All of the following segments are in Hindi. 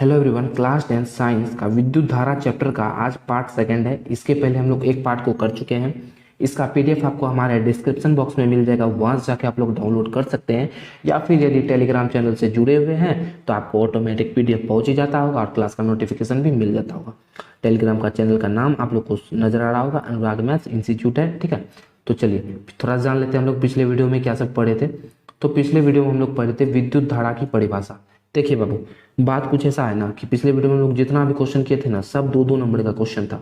हेलो एवरीवन, क्लास 10 साइंस का विद्युत धारा चैप्टर का आज पार्ट सेकंड है। इसके पहले हम लोग एक पार्ट को कर चुके हैं। इसका पीडीएफ आपको हमारे डिस्क्रिप्शन बॉक्स में मिल जाएगा, वहां से जाके आप लोग डाउनलोड कर सकते हैं। या फिर यदि टेलीग्राम चैनल से जुड़े हुए हैं तो आपको ऑटोमेटिक पीडीएफ पहुंच ही जाता होगा और क्लास का नोटिफिकेशन भी मिल जाता होगा। टेलीग्राम का चैनल का नाम आप लोग को नजर आ रहा होगा, अनुराग मैथ्स इंस्टीट्यूट है। ठीक है, तो चलिए थोड़ा जान लेते हैं हम लोग पिछले वीडियो में क्या सब पढ़े थे। तो पिछले वीडियो में हम लोग पढ़े थे विद्युत धारा की परिभाषा। देखिए बाबू, बात कुछ ऐसा है ना कि पिछले वीडियो में हम लोग जितना भी क्वेश्चन किए थे ना, सब 2-2 नंबर का क्वेश्चन था।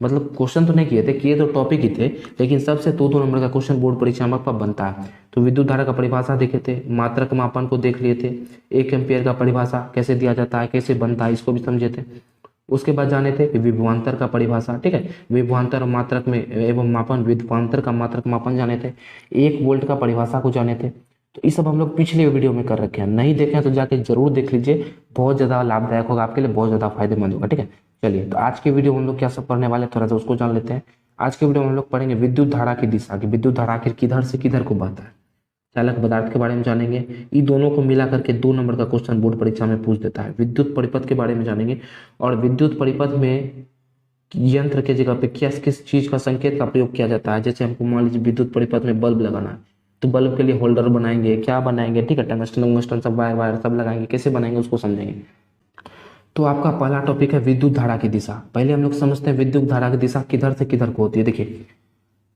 मतलब क्वेश्चन तो नहीं किए थे, किए तो टॉपिक ही थे, लेकिन सबसे 2-2 नंबर का क्वेश्चन बोर्ड परीक्षा में बनता है। तो विद्युत धारा का परिभाषा देखे थे, मात्रक मापन को देख लिए थे, 1 एम्पियर का परिभाषा कैसे दिया जाता है, कैसे बनता है, इसको भी समझे थे। उसके बाद जाने थे कि विभवांतर का परिभाषा। ठीक है, विभवांतर और मात्रक में एवं मापन, विभवांतर का मात्रक मापन जाने थे, 1 वोल्ट का परिभाषा को जाने थे। तो ये सब हम लोग पिछले वीडियो में कर रखे हैं, नहीं देखे हैं तो जाके जरूर देख लीजिए, बहुत ज़्यादा लाभदायक होगा आपके लिए, बहुत ज़्यादा फायदेमंद होगा। ठीक है, चलिए तो आज के वीडियो में हम लोग क्या सब पढ़ने वाले हैं, थोड़ा सा उसको जान लेते हैं। आज के वीडियो में हम लोग पढ़ेंगे विद्युत धारा की दिशा की, विद्युत धारा आखिर किधर से किधर को बहता है। चालक पदार्थ के बारे में जानेंगे, इन दोनों को मिला करके 2 नंबर का क्वेश्चन बोर्ड परीक्षा में पूछ देता है। विद्युत परिपथ के बारे में जानेंगे, और विद्युत परिपथ में यंत्र के जगह पे किस चीज का संकेत का प्रयोग किया जाता है। जैसे हमको मान लीजिए विद्युत परिपथ में बल्ब लगाना है, तो बल्ब के लिए होल्डर बनाएंगे, क्या बनाएंगे, ठीक है, टंगस्टन वंगस्टन सब वायर वायर सब लगाएंगे, कैसे बनाएंगे उसको समझेंगे। तो आपका पहला टॉपिक है विद्युत धारा की दिशा। पहले हम लोग समझते हैं विद्युत धारा की दिशा किधर से किधर को होती है। देखिए,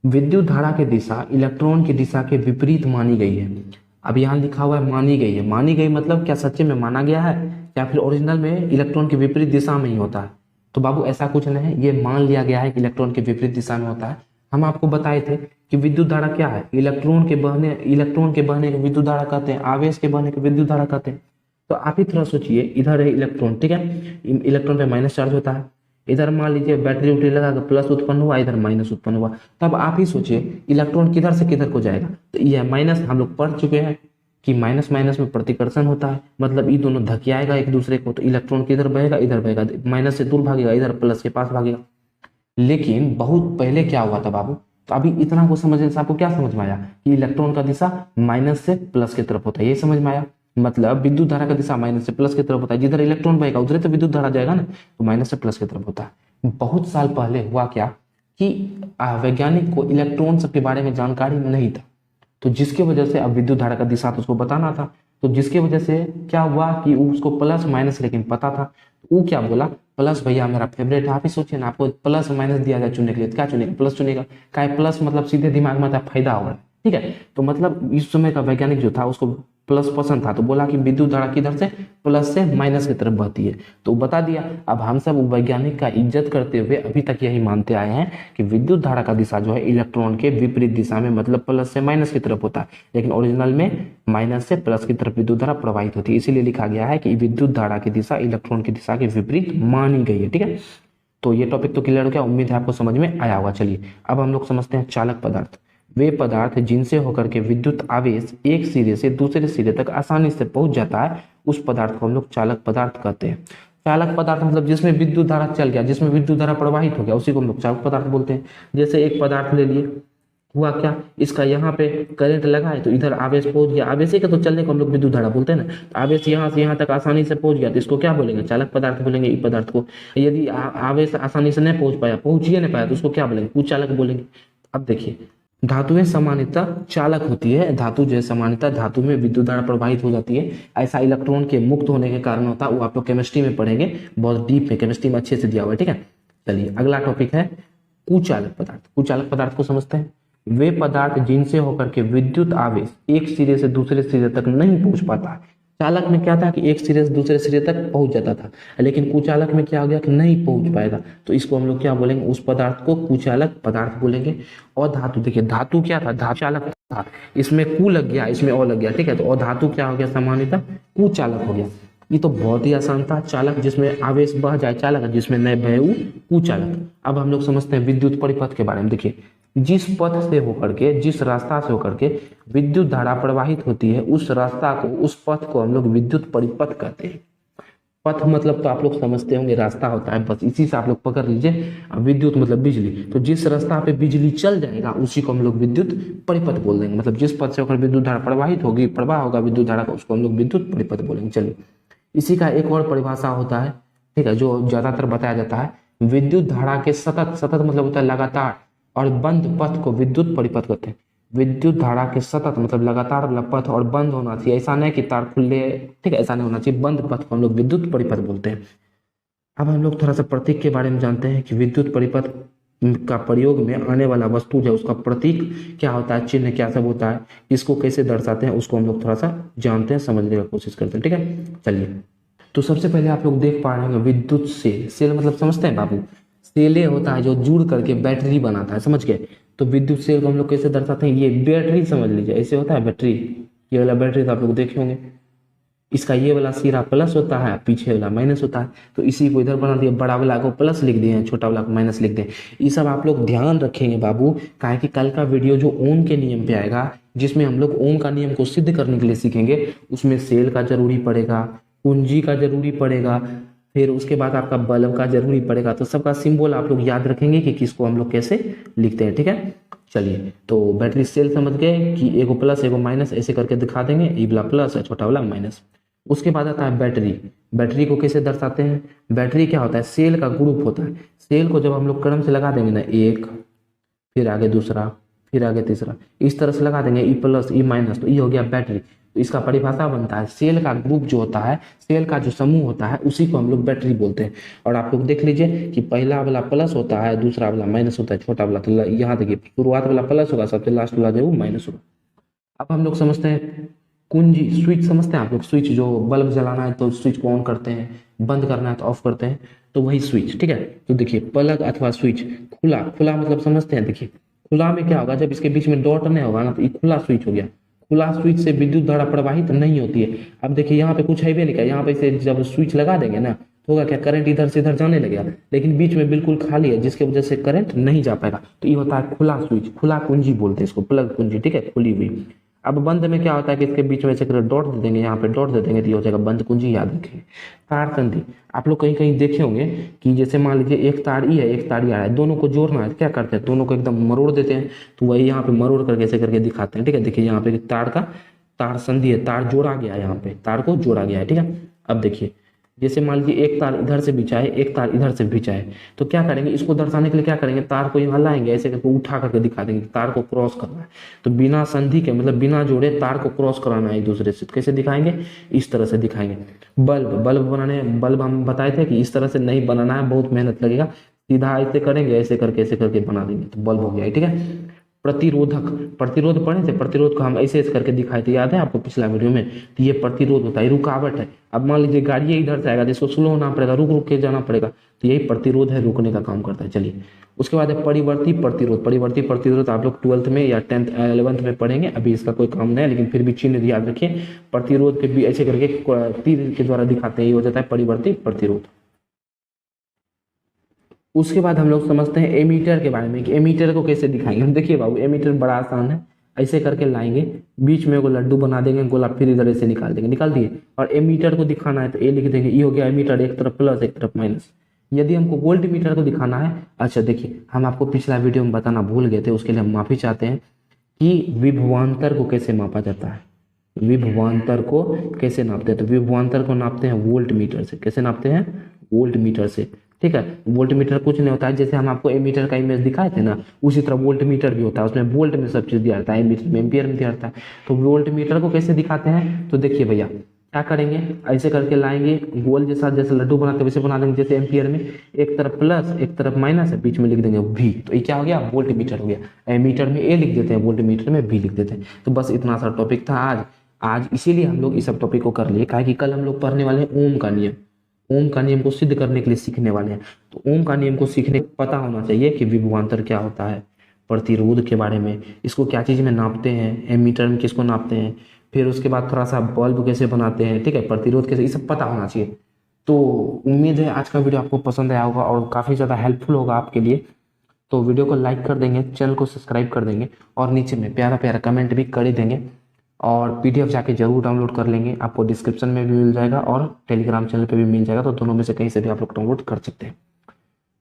विद्युत धारा की दिशा इलेक्ट्रॉन की दिशा के विपरीत मानी गई है। अब यहाँ लिखा हुआ है मानी गई है, मानी गई मतलब क्या सच्चे में माना गया है या फिर ओरिजिनल में इलेक्ट्रॉन की विपरीत दिशा में ही होता है। तो बाबू ऐसा कुछ नहीं है, ये मान लिया गया है कि इलेक्ट्रॉन के विपरीत दिशा में होता है। हम आपको बताए थे कि विद्युत धारा क्या है, इलेक्ट्रॉन के बहने को विद्युत धारा कहते हैं, आवेश के बहने को विद्युत धारा कहते हैं। तो आप ही थोड़ा सोचिए, इधर है इलेक्ट्रॉन, ठीक है, इलेक्ट्रॉन पे माइनस चार्ज होता है, इधर मान लीजिए बैटरी उटरी लगा कर प्लस उत्पन्न हुआ, इधर माइनस उत्पन्न हुआ। तब आप ही सोचिए इलेक्ट्रॉन किधर से किधर को जाएगा। तो ये माइनस हम लोग पढ़ चुके हैं कि माइनस माइनस में प्रतिकर्षण होता है, मतलब ये दोनों धकियाएगा एक दूसरे को। तो इलेक्ट्रॉन किधर बहेगा, इधर बहेगा, माइनस से दूर भागेगा, इधर प्लस के पास भागेगा। लेकिन बहुत पहले क्या हुआ था बाबू, तो अभी इतना को समझने से आपको क्या समझ में आया कि इलेक्ट्रॉन का दिशा माइनस से प्लस की तरफ होता है, ये समझ में आया। मतलब विद्युत धारा का दिशा माइनस से प्लस की तरफ होता है, जिधर इलेक्ट्रॉन बहेगा उधर तो विद्युत धारा जाएगा ना, तो माइनस से प्लस की तरफ होता है। बहुत साल पहले हुआ क्या कि वैज्ञानिक को इलेक्ट्रॉन सब के बारे में जानकारी नहीं था, तो जिसकी वजह से अब विद्युत धारा का दिशा तो उसको बताना था। तो जिसकी वजह से क्या हुआ कि उसको प्लस माइनस लेकिन पता था, तो वो क्या बोला, प्लस भैया मेरा फेवरेट है। आप ही सोचिए ना, आपको प्लस माइनस दिया जाए चुनने के लिए, क्या चुनेगा, प्लस चुनेगा। क्या प्लस मतलब सीधे दिमाग में आता फायदा होगा, ठीक है। तो मतलब इस समय का वैज्ञानिक जो था उसको प्लस पसंद था, तो बोला कि विद्युत धारा किधर से, प्लस से माइनस की तरफ बहती है, तो बता दिया। अब हम सब वैज्ञानिक का इज्जत करते हुए अभी तक यही मानते आए हैं कि विद्युत धारा का दिशा जो है इलेक्ट्रॉन के विपरीत दिशा में, मतलब प्लस से माइनस की तरफ होता है, लेकिन ओरिजिनल में माइनस से प्लस की तरफ विद्युत धारा प्रवाहित होती है। इसीलिए लिखा गया है कि विद्युत धारा की दिशा इलेक्ट्रॉन की दिशा के विपरीत मानी गई है। ठीक है, तो ये टॉपिक तो क्लियर हो गया, उम्मीद है आपको समझ में आया होगा। चलिए अब हम लोग समझते हैं चालक पदार्थ। वे पदार्थ जिनसे होकर के विद्युत आवेश एक सिरे से दूसरे सिरे तक आसानी से पहुंच जाता है, उस पदार्थ को हम लोग चालक पदार्थ कहते हैं। चालक पदार्थ मतलब जिसमें विद्युत धारा चल गया, जिसमें विद्युत धारा प्रवाहित हो गया, उसी को हम लोग चालक पदार्थ बोलते हैं। जैसे एक पदार्थ ले लिए, हुआ क्या, इसका यहाँ पे करंट लगा है तो इधर आवेश पहुंच गया, आवेश ही का तो चलने को हम लोग विद्युत धारा बोलते हैं ना। तो आवेश यहाँ से यहाँ तक आसानी से पहुंच गया, तो इसको क्या बोलेंगे, चालक पदार्थ बोलेंगे। इस पदार्थ को यदि आवेश आसानी से नहीं पहुंच पाया, पहुंच ही नहीं पाया, तो उसको क्या बोलेंगे, कुचालक बोलेंगे। अब देखिए, धातुएं सामान्यतः चालक होती है, धातु जो है सामान्यतः धातु में विद्युत धारा प्रवाहित हो जाती है। ऐसा इलेक्ट्रॉन के मुक्त होने के कारण होता है, वो आप लोग केमिस्ट्री में पढ़ेंगे, बहुत डीप में केमिस्ट्री में अच्छे से दिया हुआ है। ठीक है, चलिए अगला टॉपिक है कुचालक पदार्थ। कुचालक पदार्थ को समझते हैं। वे पदार्थ जिनसे होकर के विद्युत आवेश एक सिरे से दूसरे सिरे तक नहीं पहुंच पाता है। चालक में क्या था कि एक सिरे से दूसरे सिरे तक पहुंच जाता था, लेकिन कुचालक में क्या हो गया कि नहीं पहुंच पाएगा, तो इसको हम लोग क्या बोलेंगे, उस पदार्थ को कुचालक पदार्थ बोलेंगे। और धातु, देखिए धातु क्या था, धातु चालक था, इसमें कु लग गया, इसमें ओ लग गया, ठीक है, तो अधातु क्या हो गया, सामान्यतः कुचालक हो गया। ये तो बहुत ही आसान था, चालक जिसमें आवेश बह जाए चालक, जिसमें न बहे वो कुचालक। अब हम लोग समझते हैं विद्युत परिपथ के बारे में। देखिए, जिस पथ से होकर के, जिस रास्ता से होकर के विद्युत धारा प्रवाहित होती है, उस रास्ता को, उस पथ को हम लोग विद्युत परिपथ कहते हैं। पथ मतलब तो आप लोग समझते होंगे, रास्ता होता है, बस इसी से आप लोग पकड़ लीजिए। विद्युत मतलब बिजली, तो जिस रास्ता पे बिजली चल जाएगा उसी को हम लोग विद्युत परिपथ बोल देंगे। मतलब जिस पथ से होकर विद्युत धारा प्रवाहित होगी, प्रवाह होगा विद्युत धारा का, उसको हम लोग विद्युत परिपथ बोलेंगे। चलिए इसी का एक और परिभाषा होता है, ठीक है, जो ज्यादातर बताया जाता है, विद्युत धारा के सतत, सतत मतलब होता है लगातार, और बंद पथ को विद्युत परिपथ कहते हैं। विद्युत धारा के सतत मतलब लगातार पथ और बंद होना चाहिए, ऐसा नहीं कि तार खुले, ठीक है, ऐसा नहीं होना चाहिए, बंद पथ को हम लोग विद्युत परिपथ बोलते हैं। अब हम लोग थोड़ा सा प्रतीक के बारे में जानते हैं कि विद्युत परिपथ का प्रयोग में आने वाला वस्तु जो उसका प्रतीक क्या होता है, चिन्ह क्या सब होता है, इसको कैसे दर्शाते हैं, उसको हम लोग थोड़ा सा जानते हैं, समझने की कोशिश करते हैं, ठीक है। चलिए, तो सबसे पहले आप लोग देख पा रहे हैं विद्युत सेल। सेल मतलब समझते हैं बाबू, सेले होता है जो जुड़ करके बैटरी बनाता है, समझ गए। तो विद्युत सेल को हम लोग कैसे दर्शाते हैं, ये बैटरी समझ लीजिए, ऐसे होता है बैटरी, ये वाला बैटरी तो आप लोग देखे होंगे, इसका ये वाला सिरा प्लस होता है, पीछे वाला माइनस होता है, तो इसी को इधर बना दिया, बड़ा वाला को प्लस लिख दिए, छोटा वाला को माइनस लिख दिए। ये सब आप लोग ध्यान रखेंगे बाबू, काहे कि कल का वीडियो जो ओम के नियम पे आएगा, जिसमें हम लोग ओम का नियम को सिद्ध करने के लिए सीखेंगे, उसमें सेल का जरूरी पड़ेगा, कुंजी का जरूरी पड़ेगा, फिर उसके बाद आपका बल्ब का जरूरी पड़ेगा। तो सबका सिंबल आप लोग याद रखेंगे कि किसको हम लोग कैसे लिखते हैं, ठीक है। चलिए, तो बैटरी सेल समझ गए कि एगो प्लस एगो माइनस ऐसे करके दिखा देंगे, ये वाला प्लस है, छोटा वाला माइनस। उसके बाद आता है बैटरी। बैटरी को कैसे दर्शाते हैं, बैटरी क्या होता है, सेल का ग्रुप होता है। सेल को जब हम लोग क्रम से लगा देंगे ना, एक, फिर आगे दूसरा, फिर आगे तीसरा, इस तरह से लगा देंगे, ई प्लस ई माइनस, तो ये हो गया बैटरी। तो इसका परिभाषा बनता है, सेल का ग्रुप जो होता है, सेल का जो समूह होता है, उसी को हम लोग बैटरी बोलते हैं। और आप लोग देख लीजिए कि पहला वाला प्लस होता है, दूसरा वाला माइनस होता है, छोटा वाला, तो यहाँ देखिए शुरुआत वाला प्लस होगा, सबसे लास्ट वाला जो माइनस होगा। अब हम लोग समझते हैं कुंजी, स्विच समझते हैं आप लोग, स्विच जो बल्ब जलाना है तो स्विच को ऑन करते हैं, बंद करना है तो ऑफ करते हैं, तो वही स्विच, ठीक है। तो देखिए प्लग अथवा स्विच, खुला, खुला मतलब समझते हैं, देखिए खुला में क्या होगा, जब इसके बीच में डॉट नहीं होगा ना, तो ये खुला स्विच हो गया। खुला स्विच से विद्युत धारा प्रवाहित नहीं होती है। अब देखिए यहाँ पे कुछ है भी नहीं क्या, यहाँ पे से जब स्विच लगा देंगे ना, तो होगा क्या, करंट इधर से इधर जाने लगेगा, लेकिन बीच में बिल्कुल खाली है, जिसकी वजह से करंट नहीं जा पाएगा। तो ये होता है खुला स्विच, खुला कुंजी बोलते हैं इसको, प्लग कुंजी, ठीक है, खुली हुई। अब बंद में क्या होता है कि इसके बीच में ऐसे डॉट दे देंगे, यहाँ पे डॉट दे देंगे, तो ये हो जाएगा बंद कुंजी, याद रखेंगे। तार संधि, आप लोग कहीं कहीं देखे होंगे कि जैसे मान लीजिए एक तार ई है, एक तार ई है, दोनों को जोड़ना है, क्या करते हैं, दोनों को एकदम मरोड़ देते हैं। तो वही यहाँ पे मरोड़ करके ऐसे करके दिखाते हैं, ठीक है। देखिए यहाँ पे तार का, तार संधि है, तार जोड़ा गया है, यहाँ पे तार को जोड़ा गया है, ठीक है। अब देखिए जैसे मान लीजिए एक तार इधर से बिछा है, एक तार इधर से बिछा है, तो क्या करेंगे, इसको दर्शाने के लिए क्या करेंगे, तार को यहाँ लाएंगे, ऐसे करके उठा करके दिखा देंगे, तार को क्रॉस करना है। तो बिना संधि के मतलब बिना जोड़े तार को क्रॉस कराना है एक दूसरे से, कैसे दिखाएंगे, इस तरह से दिखाएंगे। बल्ब, बल्ब बनाने, बल्ब हम बताए थे कि इस तरह से नहीं बनाना है, बहुत मेहनत लगेगा, सीधा ऐसे करेंगे, ऐसे करके बना देंगे, तो बल्ब हो गया, ठीक है। प्रतिरोधक, प्रतिरोध पढ़े थे, प्रतिरोध को हम ऐसे ऐसे करके दिखाए थे, याद है आपको पिछला वीडियो में। तो ये प्रतिरोध होता है, रुकावट है। अब मान लीजिए गाड़ी इधर से आएगा, जिसको स्लो होना पड़ेगा, रुक रुक के जाना पड़ेगा, तो यही प्रतिरोध है, रुकने का काम करता है। चलिए, उसके बाद है परिवर्ती प्रतिरोध। परिवर्ती प्रतिरोध आप लोग 12th में या 10th 11th में पढ़ेंगे, अभी इसका कोई काम नहीं है, लेकिन फिर भी चिन्ह याद रखिए। प्रतिरोध के भी ऐसे करके तीर के द्वारा दिखाते हैं, ये हो जाता है परिवर्ती प्रतिरोध। उसके बाद हम लोग समझते हैं एमीटर के बारे में, कि एमीटर को कैसे दिखाएंगे। हम देखिए बाबू, एमीटर बड़ा आसान है, ऐसे करके लाएंगे, बीच में एगो लड्डू बना देंगे गोला, फिर इधर ऐसे निकाल देंगे, निकाल दिए। और एमीटर को दिखाना है तो ए लिख देंगे, ये हो गया एमीटर, एक तरफ प्लस एक तरफ माइनस। यदि हमको वोल्ट मीटर को दिखाना है, अच्छा देखिए, हम आपको पिछला वीडियो में बताना भूल गए थे, उसके लिए हम माफी चाहते हैं, कि विभवांतर को कैसे मापा जाता है। विभवांतर को कैसे नापते हैं, तो विभवांतर को नापते हैं वोल्ट मीटर से। कैसे नापते हैं, वोल्ट मीटर से, ठीक है। वोल्ट मीटर कुछ नहीं होता है, जैसे हम आपको एमीटर का इमेज दिखाए थे ना, उसी तरह वोल्ट मीटर भी होता है, उसमें वोल्ट में सब चीज दिया रहता है, एमीटर में एम्पियर में दिया रहता है। तो वोल्ट मीटर को कैसे दिखाते हैं, तो देखिए भैया क्या करेंगे, ऐसे करके लाएंगे, गोल जैसा जैसे लड्डू बनाते हैं वैसे बना देंगे, जैसे एम्पियर में एक तरफ प्लस एक तरफ माइनस है, बीच में लिख देंगे वी, तो ये क्या हो गया, वोल्ट मीटर हो गया। एमीटर में ए लिख देते हैं, वोल्ट मीटर में वी लिख देते हैं। तो बस इतना सा टॉपिक था आज इसीलिए हम लोग इस सब टॉपिक को कर लिए, काहे कि कल हम लोग पढ़ने वाले हैं ओम का नियम। ओम का नियम को सिद्ध करने के लिए सीखने वाले हैं। तो ओम का नियम को सीखने पता होना चाहिए कि विभवांतर क्या होता है, प्रतिरोध के बारे में, इसको क्या चीज़ में नापते हैं, एमीटर में किसको नापते हैं, फिर उसके बाद थोड़ा सा बल्ब कैसे बनाते हैं, ठीक है, प्रतिरोध कैसे, ये सब पता होना चाहिए। तो उम्मीद है आज का वीडियो आपको पसंद आया होगा और काफ़ी ज़्यादा हेल्पफुल होगा आपके लिए। तो वीडियो को लाइक कर देंगे, चैनल को सब्सक्राइब कर देंगे, और नीचे में प्यारा प्यारा कमेंट भी कर ही देंगे। और पीडीएफ जाके जरूर डाउनलोड कर लेंगे, आपको डिस्क्रिप्शन में भी मिल जाएगा और टेलीग्राम चैनल पे भी मिल जाएगा, तो दोनों में से कहीं से भी आप लोग डाउनलोड कर सकते हैं।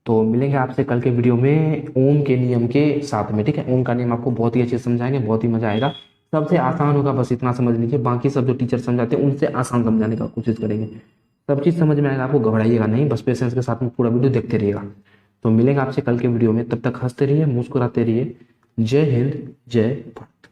तो मिलेंगे आपसे कल के वीडियो में ओम के नियम के साथ में, ठीक है। ओम का नियम आपको बहुत ही अच्छे से समझाएंगे, बहुत ही मजा आएगा। सबसे आसान होगा, बस इतना समझ लीजिए। बाकी सब जो टीचर समझाते हैं उनसे आसान समझाने का कोशिश करेंगे। सब चीज़ समझ में आएगा आपको, घबराइएगा नहीं, बस पेशेंस के साथ में पूरा वीडियो देखते रहिएगा। तो मिलेंगे आपसे कल के वीडियो में, तब तक हंसते रहिए, मुस्कुराते रहिए। जय हिंद, जय भारत।